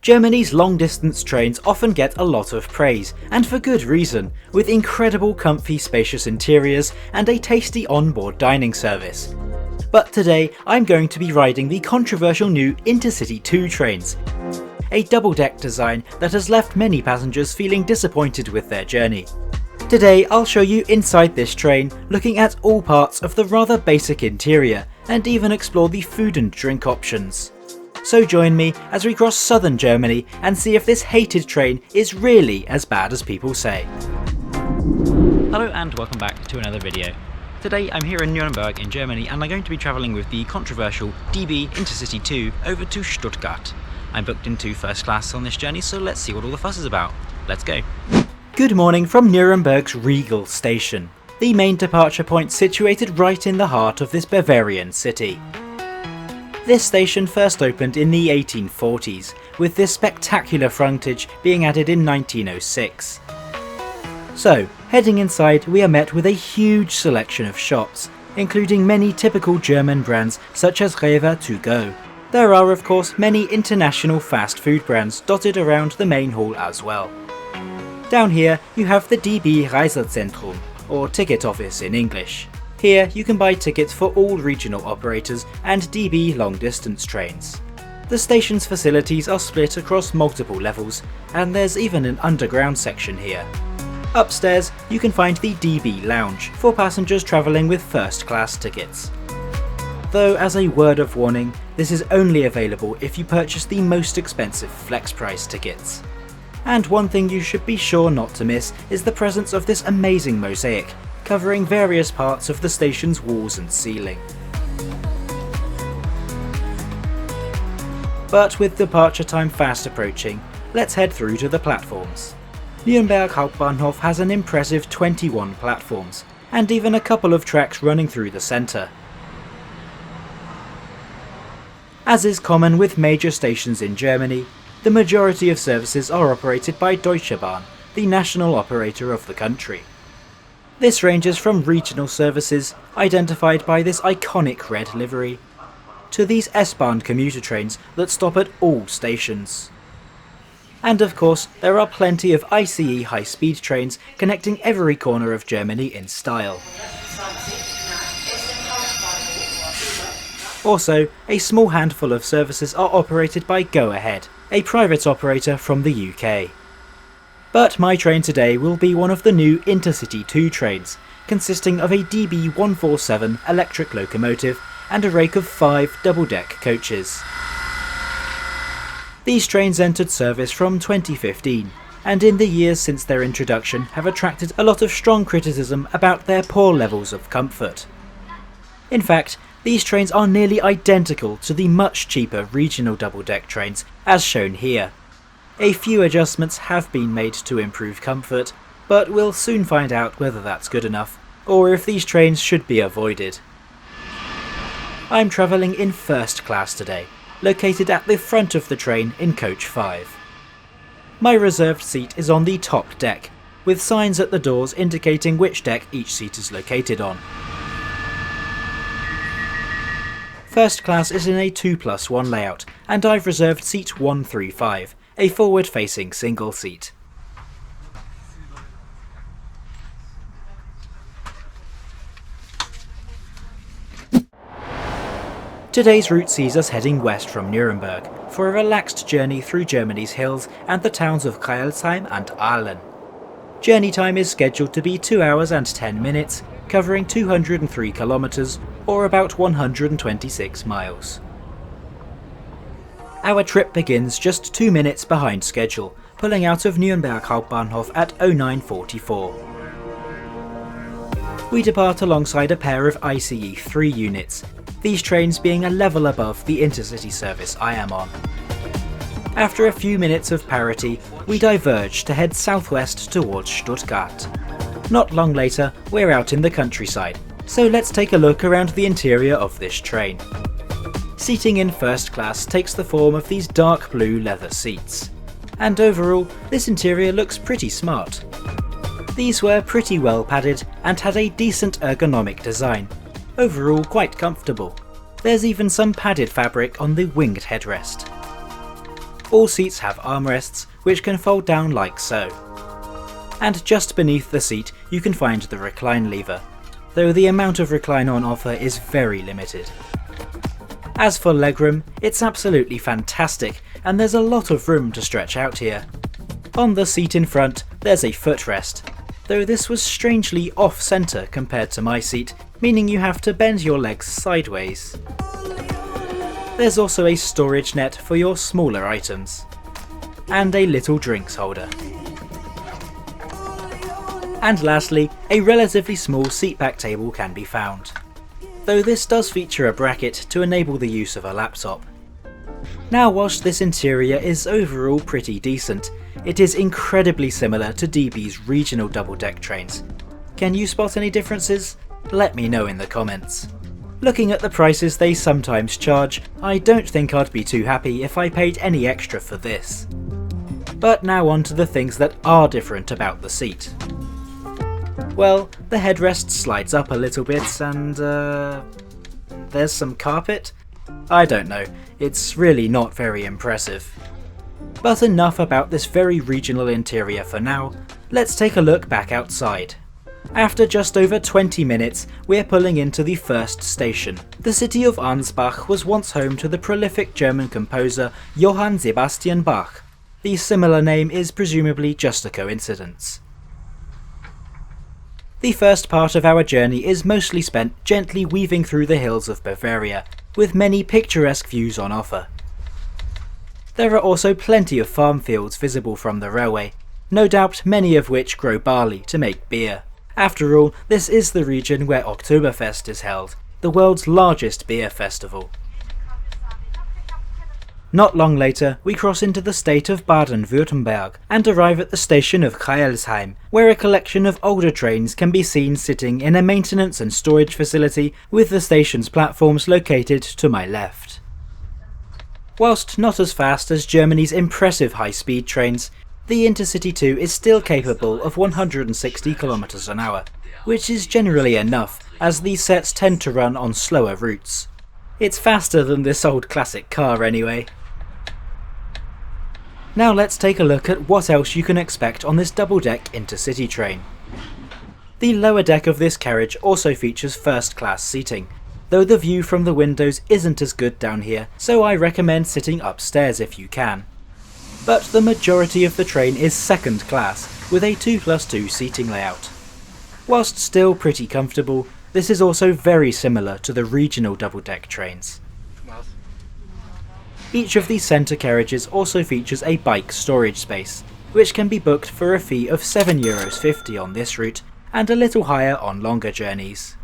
Germany's long-distance trains often get a lot of praise, and for good reason, with incredible comfy spacious interiors and a tasty onboard dining service. But today I'm going to be riding the controversial new Intercity 2 trains, a double-deck design that has left many passengers feeling disappointed with their journey. Today I'll show you inside this train, looking at all parts of the rather basic interior, and even explore the food and drink options. So join me as we cross southern Germany and see if this hated train is really as bad as people say. Hello and welcome back to another video. Today I'm here in Nuremberg in Germany and I'm going to be travelling with the controversial DB Intercity 2 over to Stuttgart. I'm booked into first class on this journey, so let's see what all the fuss is about. Let's go. Good morning from Nuremberg's Regal station, the main departure point situated right in the heart of this Bavarian city. This station first opened in the 1840s, with this spectacular frontage being added in 1906. So, heading inside we are met with a huge selection of shops, including many typical German brands such as Rewe to go. There are of course many international fast food brands dotted around the main hall as well. Down here you have the DB Reisezentrum, or ticket office in English. Here you can buy tickets for all regional operators and DB long distance trains. The station's facilities are split across multiple levels, and there's even an underground section here. Upstairs you can find the DB Lounge for passengers travelling with first class tickets. Though as a word of warning, this is only available if you purchase the most expensive flex price tickets. And one thing you should be sure not to miss is the presence of this amazing mosaic, covering various parts of the station's walls and ceiling. But with departure time fast approaching, let's head through to the platforms. Nürnberg Hauptbahnhof has an impressive 21 platforms, and even a couple of tracks running through the centre. As is common with major stations in Germany, the majority of services are operated by Deutsche Bahn, the national operator of the country. This ranges from regional services, identified by this iconic red livery, to these S-Bahn commuter trains that stop at all stations. And of course, there are plenty of ICE high-speed trains connecting every corner of Germany in style. Also, a small handful of services are operated by Go Ahead, a private operator from the UK. But my train today will be one of the new Intercity 2 trains, consisting of a DB 147 electric locomotive and a rake of 5 double-deck coaches. These trains entered service from 2015, and in the years since their introduction have attracted a lot of strong criticism about their poor levels of comfort. In fact, these trains are nearly identical to the much cheaper regional double-deck trains, as shown here. A few adjustments have been made to improve comfort, but we'll soon find out whether that's good enough, or if these trains should be avoided. I'm travelling in first class today, located at the front of the train in coach 5. My reserved seat is on the top deck, with signs at the doors indicating which deck each seat is located on. First class is in a 2+1 layout, and I've reserved seat 135, a forward-facing single seat. Today's route sees us heading west from Nuremberg for a relaxed journey through Germany's hills and the towns of Crailsheim and Aalen. Journey time is scheduled to be 2 hours and 10 minutes, covering 203 kilometres or about 126 miles. Our trip begins just 2 minutes behind schedule, pulling out of Nürnberg Hauptbahnhof at 09:44. We depart alongside a pair of ICE 3 units, these trains being a level above the Intercity service I am on. After a few minutes of parity, we diverge to head southwest towards Stuttgart. Not long later, we're out in the countryside, so let's take a look around the interior of this train. Seating in first class takes the form of these dark blue leather seats, and overall this interior looks pretty smart. These were pretty well padded and had a decent ergonomic design, overall quite comfortable. There's even some padded fabric on the winged headrest. All seats have armrests, which can fold down like so. And just beneath the seat you can find the recline lever, though the amount of recline on offer is very limited. As for legroom, it's absolutely fantastic, and there's a lot of room to stretch out here. On the seat in front, there's a footrest, though this was strangely off-centre compared to my seat, meaning you have to bend your legs sideways. There's also a storage net for your smaller items, and a little drinks holder. And lastly, a relatively small seatback table can be found, though this does feature a bracket to enable the use of a laptop. Now, whilst this interior is overall pretty decent, it is incredibly similar to DB's regional double-deck trains. Can you spot any differences? Let me know in the comments. Looking at the prices they sometimes charge, I don't think I'd be too happy if I paid any extra for this. But now on to the things that are different about the seat. Well, the headrest slides up a little bit and there's some carpet? I don't know, it's really not very impressive. But enough about this very regional interior for now, let's take a look back outside. After just over 20 minutes, we're pulling into the first station. The city of Ansbach was once home to the prolific German composer Johann Sebastian Bach. The similar name is presumably just a coincidence. The first part of our journey is mostly spent gently weaving through the hills of Bavaria, with many picturesque views on offer. There are also plenty of farm fields visible from the railway, no doubt many of which grow barley to make beer. After all, this is the region where Oktoberfest is held, the world's largest beer festival. Not long later, we cross into the state of Baden-Württemberg and arrive at the station of Crailsheim, where a collection of older trains can be seen sitting in a maintenance and storage facility with the station's platforms located to my left. Whilst not as fast as Germany's impressive high-speed trains, the Intercity 2 is still capable of 160 km an hour, which is generally enough as these sets tend to run on slower routes. It's faster than this old classic car anyway. Now let's take a look at what else you can expect on this double-deck Intercity train. The lower deck of this carriage also features first-class seating, though the view from the windows isn't as good down here, so I recommend sitting upstairs if you can. But the majority of the train is second class, with a 2+2 seating layout. Whilst still pretty comfortable, this is also very similar to the regional double-deck trains. Each of these centre carriages also features a bike storage space, which can be booked for a fee of €7.50 on this route, and a little higher on longer journeys.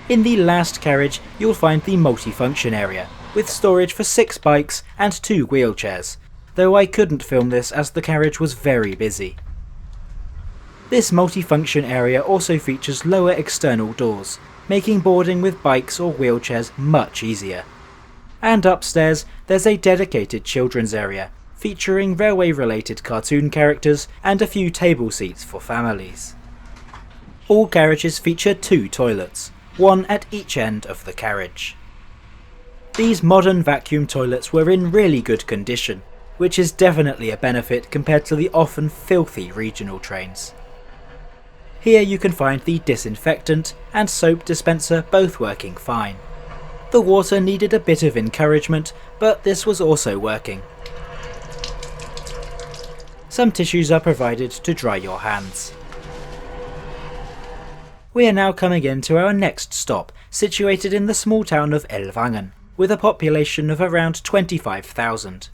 In the last carriage you'll find the multifunction area, with storage for 6 bikes and 2 wheelchairs, though I couldn't film this as the carriage was very busy. This multifunction area also features lower external doors, making boarding with bikes or wheelchairs much easier. And upstairs there's a dedicated children's area, featuring railway-related cartoon characters and a few table seats for families. All carriages feature 2 toilets, one at each end of the carriage. These modern vacuum toilets were in really good condition, which is definitely a benefit compared to the often filthy regional trains. Here you can find the disinfectant and soap dispenser both working fine. The water needed a bit of encouragement, but this was also working. Some tissues are provided to dry your hands. We are now coming in to our next stop, situated in the small town of Ellwangen, with a population of around 25,000.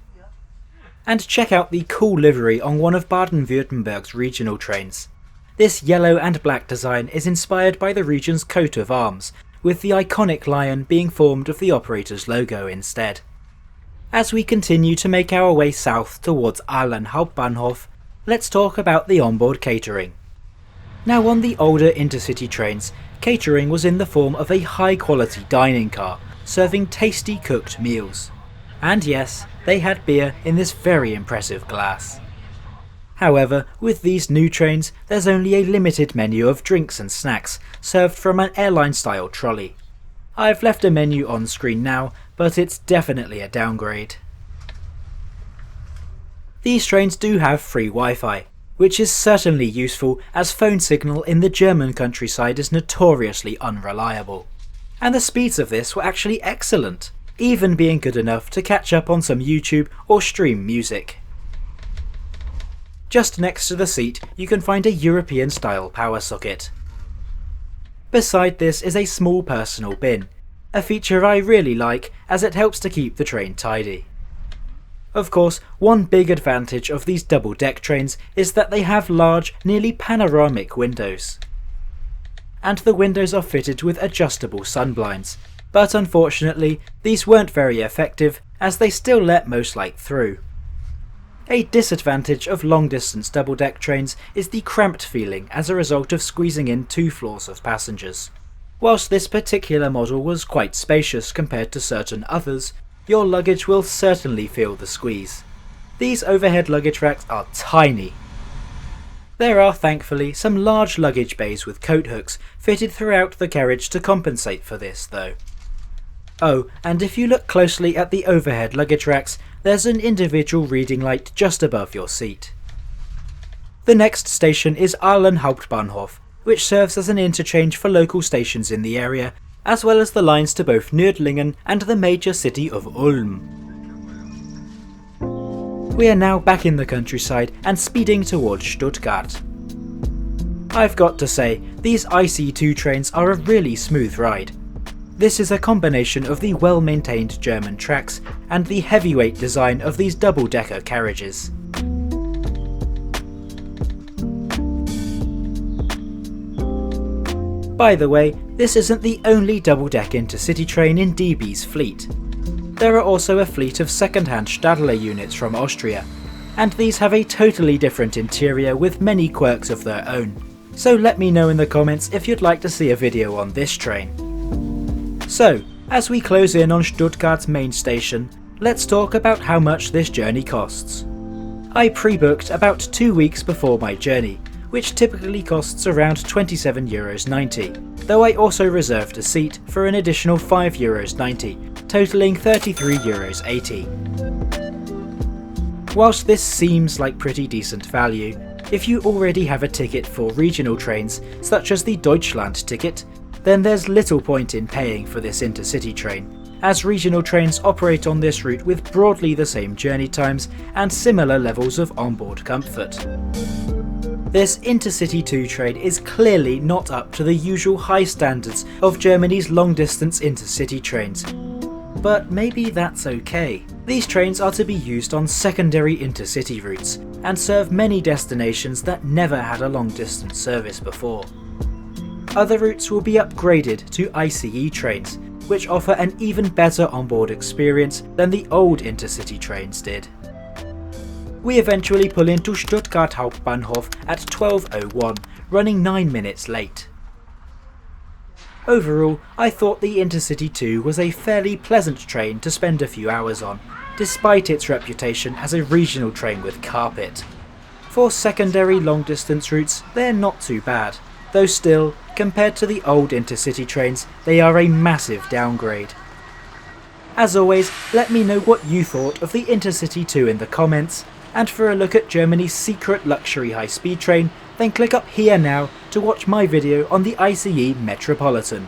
And check out the cool livery on one of Baden-Württemberg's regional trains. This yellow and black design is inspired by the region's coat of arms, with the iconic lion being formed of the operator's logo instead. As we continue to make our way south towards Aalen Hauptbahnhof, let's talk about the onboard catering. Now, on the older Intercity trains, catering was in the form of a high-quality dining car, serving tasty cooked meals. And yes, they had beer in this very impressive glass. However, with these new trains, there's only a limited menu of drinks and snacks, served from an airline-style trolley. I've left a menu on screen now, but it's definitely a downgrade. These trains do have free Wi-Fi, which is certainly useful as phone signal in the German countryside is notoriously unreliable. And the speeds of this were actually excellent, even being good enough to catch up on some YouTube or stream music. Just next to the seat you can find a European style power socket. Beside this is a small personal bin, a feature I really like as it helps to keep the train tidy. Of course, one big advantage of these double-deck trains is that they have large, nearly panoramic windows. And the windows are fitted with adjustable sunblinds, but unfortunately these weren't very effective as they still let most light through. A disadvantage of long-distance double-deck trains is the cramped feeling as a result of squeezing in 2 floors of passengers. Whilst this particular model was quite spacious compared to certain others, your luggage will certainly feel the squeeze. These overhead luggage racks are tiny. There are thankfully some large luggage bays with coat hooks fitted throughout the carriage to compensate for this though. Oh, and if you look closely at the overhead luggage racks, there's an individual reading light just above your seat. The next station is Aalen Hauptbahnhof, which serves as an interchange for local stations in the area, as well as the lines to both Nördlingen and the major city of Ulm. We are now back in the countryside and speeding towards Stuttgart. I've got to say, these IC2 trains are a really smooth ride. This is a combination of the well-maintained German tracks and the heavyweight design of these double-decker carriages. By the way, this isn't the only double-deck intercity train in DB's fleet. There are also a fleet of second-hand Stadler units from Austria, and these have a totally different interior with many quirks of their own. So let me know in the comments if you'd like to see a video on this train. So, as we close in on Stuttgart's main station, let's talk about how much this journey costs. I pre-booked about 2 weeks before my journey, which typically costs around €27.90, though I also reserved a seat for an additional €5.90, totaling €33.80. Whilst this seems like pretty decent value, if you already have a ticket for regional trains, such as the Deutschland ticket, then there's little point in paying for this intercity train, as regional trains operate on this route with broadly the same journey times and similar levels of onboard comfort. This Intercity 2 train is clearly not up to the usual high standards of Germany's long-distance intercity trains, but maybe that's okay. These trains are to be used on secondary intercity routes and serve many destinations that never had a long-distance service before. Other routes will be upgraded to ICE trains, which offer an even better onboard experience than the old intercity trains did. We eventually pull into Stuttgart Hauptbahnhof at 12:01, running 9 minutes late. Overall, I thought the Intercity 2 was a fairly pleasant train to spend a few hours on, despite its reputation as a regional train with carpet. For secondary long-distance routes, they're not too bad, though still, compared to the old intercity trains, they are a massive downgrade. As always, let me know what you thought of the Intercity 2 in the comments, and for a look at Germany's secret luxury high-speed train, then click up here now to watch my video on the ICE Metropolitan.